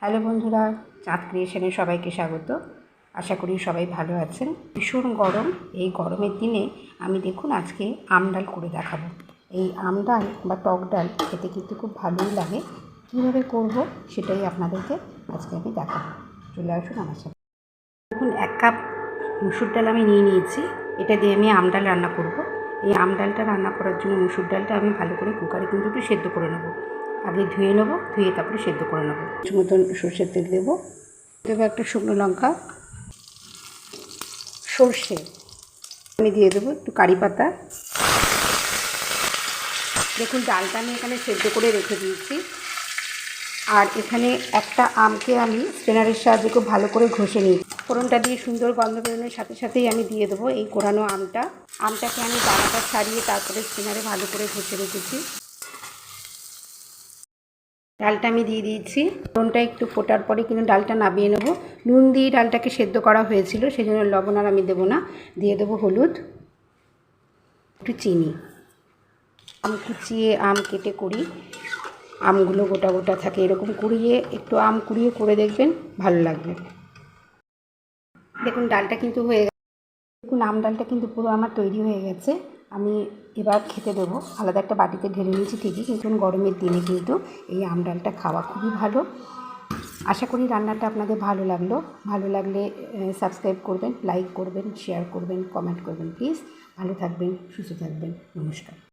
Hello বন্ধুরা, চাঁদ ক্রিয়েশনে সবাইকে স্বাগত। আশা করি সবাই ভালো আছেন। ভীষণ গরম, এই গরমের দিনে আমি দেখুন আজকে আম ডাল করে দেখাবো। এই আম ডাল বা টক ডাল খেতে কিন্তু খুব ভালোই লাগে। কীভাবে করব সেটাই আপনাদেরকে আজকে আমি দেখাবো। চলে আসুন আমার সাথে। দেখুন 1 কাপ মুসুর ডাল আমি নিয়ে নিয়েছি। এটা দিয়ে আমি আম ডাল রান্না করব। এই আম ডালটা রান্না করার জন্য মুসুর ডালটা আমি ভালো করে কুকারে কিন্তু একটু সেদ্ধ করে নেব। আগে ধুয়ে নেব, ধুয়ে তারপরে সেদ্ধ করে নেব। কিছু মতন সর্ষের তেল দেবো, একটা শুকনো লঙ্কা, সর্ষে আমি দিয়ে দেবো, একটু কারি পাতা। দেখুন ডালটা আমি এখানে সেদ্ধ করে রেখে দিয়েছি। আর এখানে একটা আমকে আমি স্ট্রেনারের সাহায্যে খুব ভালো করে ঘষে নিই। ফোড়নটা দিয়ে সুন্দর গন্ধ বেরোনোর সাথে সাথেই আমি দিয়ে দেবো এই কোরানো আমটাকে আমি দানাটা ছাড়িয়ে তারপরে স্ট্রেনারে ভালো করে ঘষে রেখেছি। ডালটা আমি দিয়ে দিয়েছি। ফোড়নটা একটু ফোটার পরে কিন্তু ডালটা নামিয়ে নেব। নুন দিয়ে ডালটাকে সেদ্ধ করা হয়েছিল, সেই জন্য লবণ আর আমি দেবো না। দিয়ে দেবো হলুদ, একটু চিনি। আম কুচিয়ে আম কেটে করি, আমগুলো গোটা গোটা থাকে, এরকম কুড়িয়ে একটু আম কুড়িয়ে করে দেখবেন, ভালো লাগবে। দেখুন ডালটা কিন্তু হয়ে গেছে। দেখুন আম ডালটা কিন্তু পুরো আমার তৈরি হয়ে গেছে। আমি এবার খেতে দেবো। আলাদা একটা বাটিতে ঢেলে নিয়েছি ঠিকই, কিন্তু গরমের দিনে কিন্তু এই আম ডালটা খাওয়া খুবই ভালো। আশা করি রান্নাটা আপনাদের ভালো লাগলো। ভালো লাগলে সাবস্ক্রাইব করবেন, লাইক করবেন, শেয়ার করবেন, কমেন্ট করবেন প্লিজ। ভালো থাকবেন, সুস্থ থাকবেন। নমস্কার।